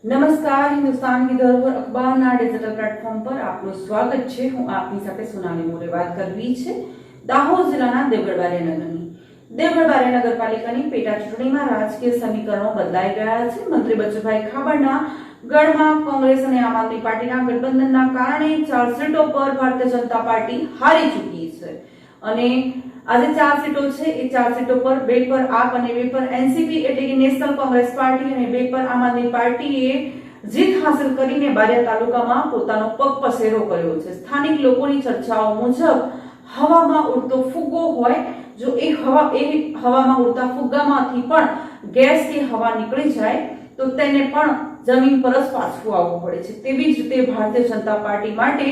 નમસ્કાર, હિન્દુસ્તાન की धरोहर અખબારના ડિજિટલ પ્લેટફોર્મ પર આપનું સ્વાગત છે। હું આપની સાથે સોનાલી મોરે વાત કરવી છે દાહોદ જિલ્લાના દેવગઢ બારિયા નગરની। દેવગઢ બારિયા નગરપાલિકાની પેટા ચૂંટણીમાં રાજકીય સમીકરણો બદલાઈ ગયા છે। મંત્રી બચુભાઈ ખાબડના ગઢમાં કોંગ્રેસ અને આમ આદમી પાર્ટીના ગઠબંધનના કારણે 4 સીટો પર ભારતીય જનતા પાર્ટી હારી ચૂકી છે અને આજે 4 સીટો છે। એ 4 સીટો પર 2 પર આપ અને 2 પર એનસીપી એટલે કે નેશનલ કોંગ્રેસ પાર્ટી અને 2 પર આમ આદમી પાર્ટીએ જીત હાંસલ કરીને બારિયા તાલુકામાં પોતાનો પગ પસેરો કર્યો છે। સ્થાનિક લોકોની ચર્ચાઓ મુજબ હવામાં ઉડતો ફુગ્ગો હોય, જો એ હવામાં ઉડતા ફુગ્ગામાંથી પણ ગેસ કે હવા નીકળી જાય તો તેને પણ જમીન પર જ પાછું આવવું પડે છે। તેવી જ રીતે ભારતીય જનતા પાર્ટી માટે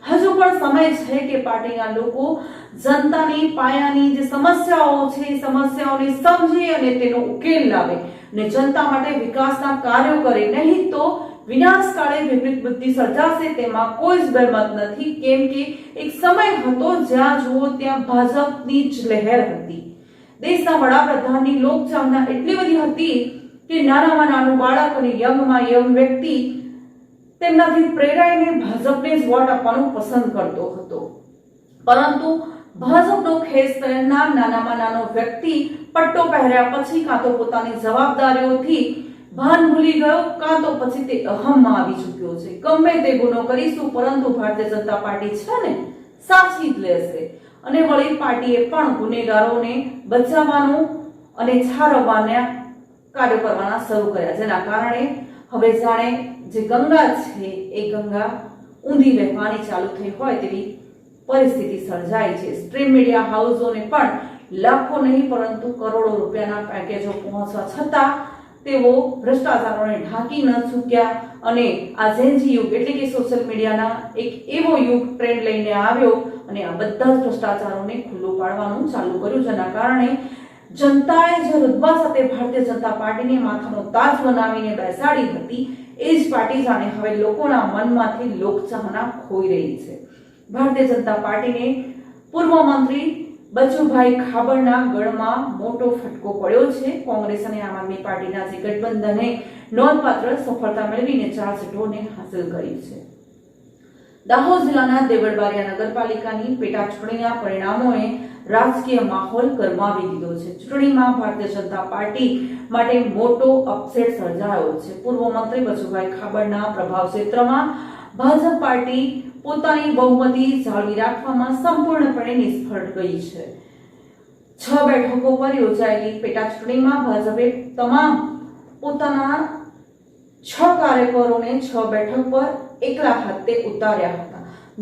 હજુ પણ સમય છે કે પાર્ટીના લોકો જનતાની પાયાની જે સમસ્યાઓ છે એ સમસ્યાઓને સમજી અને તેનો ઉકેલ લાવે અને જનતા માટે વિકાસના કાર્યો કરે, નહીં તો વિનાશકાળે વિપરીત બુદ્ધિ સર્જાશે તેમાં કોઈ જ બેમત નથી। કેમ કે એક સમય હતો જ્યાં જુઓ ત્યાં ભાજપની જ લહેર હતી। દેશના વડાપ્રધાનની લોકચાહના એટલી બધી હતી કે નાનામાં નાનું બાળક અને યંગમાં યંગ વ્યક્તિ તેમનાથી પ્રેરાઈને ભાજપને જ વોટ આપવાનું પસંદ કરતો હતો। પરંતુ ભાજપનો ખેસ પહેરનાર નાનામાં નાનો વ્યક્તિ પટ્ટો પહેર્યા પછી કાં તો પોતાની જવાબદારીઓથી ભાન ભૂલી ગયો, કાં તો પછી તે અહમમાં આવી ચૂક્યો છે। ગમે તે ગુનો કરીશું પરંતુ ભારતીય જનતા પાર્ટી છે ને સાચી જ લેશે અને વળી પાર્ટીએ પણ ગુનેગારોને બચાવવાનું અને છારવવાના કાર્ય કરવાના શરૂ કર્યા, જેના કારણે હવે જાણે જે ગંગા છે એ ગંગા ઊંધી વહેવાની ચાલુ થઈ હોય તેવી પરિસ્થિતિ સર્જાઈ છે। સ્ટ્રીમ મીડિયા હાઉસોને પણ લાખો નહીં પરંતુ કરોડો રૂપિયાના પેકેજો પહોંચવા છતાં તેઓ ભ્રષ્ટાચારોને ઢાંકી ન ચૂક્યા અને આ ઝેન્જી યુગ એટલે કે સોશિયલ મીડિયાના એક એવો યુગ ટ્રેન્ડ લઈને આવ્યો અને આ બધા જ ભ્રષ્ટાચારોને ખુલ્લું પાડવાનું ચાલુ કર્યું, જેના કારણે જનતાએ જે રુતબા સાથે ભારતીય જનતા પાર્ટીને માથાનો તાજ બનાવીને બેસાડી હતી એ જ પાર્ટી જાણે હવે લોકોના મનમાંથી લોકચાહના ખોઈ રહી છે। ભારતીય જનતા પાર્ટીને પૂર્વ મંત્રી બચુભાઈ ખાબડના ગઢમાં મોટો ફટકો પડ્યો છે। કોંગ્રેસ અને આમ આદમી પાર્ટીના જે ગઠબંધને નોંધપાત્ર સફળતા મેળવીને 4 સીટોને હાંસલ કરી છે। દાહોદ જિલ્લાના દેવગઢ બારિયા નગરપાલિકાની પેટા ચૂંટણીના પરિણામોએ રાજકીય માહોલ ગરમાવી દીધો છે। ચૂંટણીમાં ભારતીય જનતા પાર્ટી માટે મોટો અપસેટ સર્જાયો છે। પૂર્વ મંત્રી બચુભાઈ ખાબડના પ્રભાવ ક્ષેત્રમાં ભાજપ પાર્ટી પોતાની બહુમતી જાળવી રાખવામાં સંપૂર્ણપણે નિષ્ફળ ગઈ છે। 6 બેઠકો પર યોજાયેલી પેટા ચૂંટણીમાં ભાજપે તમામ પોતાના 6 કાર્યકરોને 6 બેઠક પર એકલા હાથે ઉતાર્યા હતા।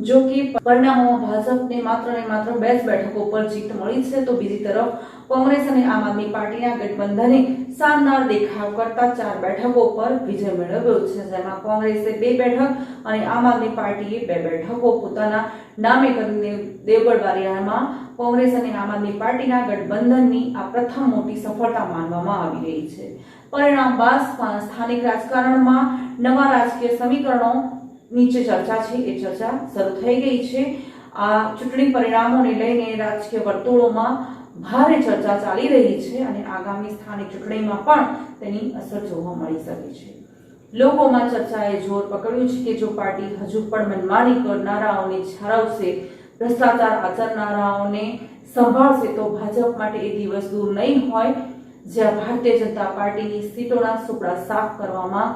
જો કે પરિણામોમાં ભાજપને માત્ર ને માત્ર 2 બેઠકો પર જીત મળી છે, તો બીજી તરફ કોંગ્રેસ અને આમ આદમી પાર્ટીના ગઠબંધને શાનદાર દેખાવ કરતા 4 બેઠકો પર વિજય મેળવ્યો છે, જેમાં કોંગ્રેસે 2 બેઠક અને આમ આદમી પાર્ટીએ 2 બેઠકો પોતાના નામે કરીને દેવગઢ બારિયામાં કોંગ્રેસ અને આમ આદમી પાર્ટીના ગઠબંધનની આ પ્રથમ મોટી સફળતા માનવામાં આવી રહી છે। પરિણામ બાદ સ્થાનિક રાજકારણમાં નવા રાજકીય સમીકરણો નીચે ચર્ચા છે એ ચર્ચા શરૂ થઈ ગઈ છે। આ ચૂંટણી પરિણામોને લઈને રાજકીય વર્તુળોમાં ભારે ચર્ચા ચાલી રહી છે અને આગામી સ્થાનિક ચૂંટણીમાં પણ તેની અસર જોવા મળી શકે છે। લોકોમાં ચર્ચાએ જોર પકડ્યું છે કે જો પાર્ટી હજુ પણ મનમાની કરનારાઓને છારવશે, ભ્રષ્ટાચાર આચરનારાઓને સંભાળશે તો ભાજપ માટે એ દિવસ દૂર નહીં હોય જ્યાં ભારતીય જનતા પાર્ટીની સીટોના સુપડા સાફ કરવામાં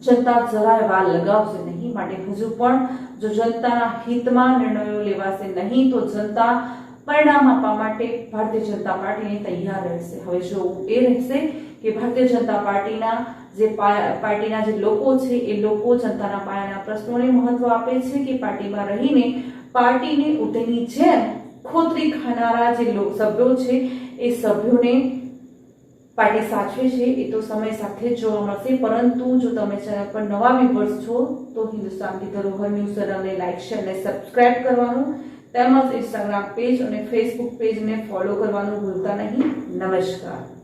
જનતા જરાય વાર લગાવશે નહીં। માટે હજુ પણ જો જનતાના હિતમાં નિર્ણયો લેવાશે નહીં તો જનતા પરિણામ આપવા માટે ભારતીય જનતા પાર્ટીને તૈયાર રહેશે। હવે જોવું એ રહેશે કે ભારતીય જનતા પાર્ટીના જે લોકો છે એ લોકો જનતાના પાયાના પ્રશ્નોને મહત્વ આપે છે કે પાર્ટીમાં રહીને પાર્ટીને ઉટેની જેમ ખોતરી ખાનારા જે સભ્યો છે એ સભ્યોને પાર્ટી સાચવે છે એ તો સમય સાથે જોવા મળશે। પરંતુ જો તમે ચેનલ પર નવા વ્યુઅર્સ છો તો હિન્દુસ્તાન की धरोहर न्यूज़ ચેનલને લાઈક, શેર અને સબસ્ક્રાઇબ કરવાનું તેમજ ઇન્સ્ટાગ્રામ પેજ અને ફેસબુક પેજને ફોલો કરવાનું ભૂલતા નહીં। નમસ્કાર।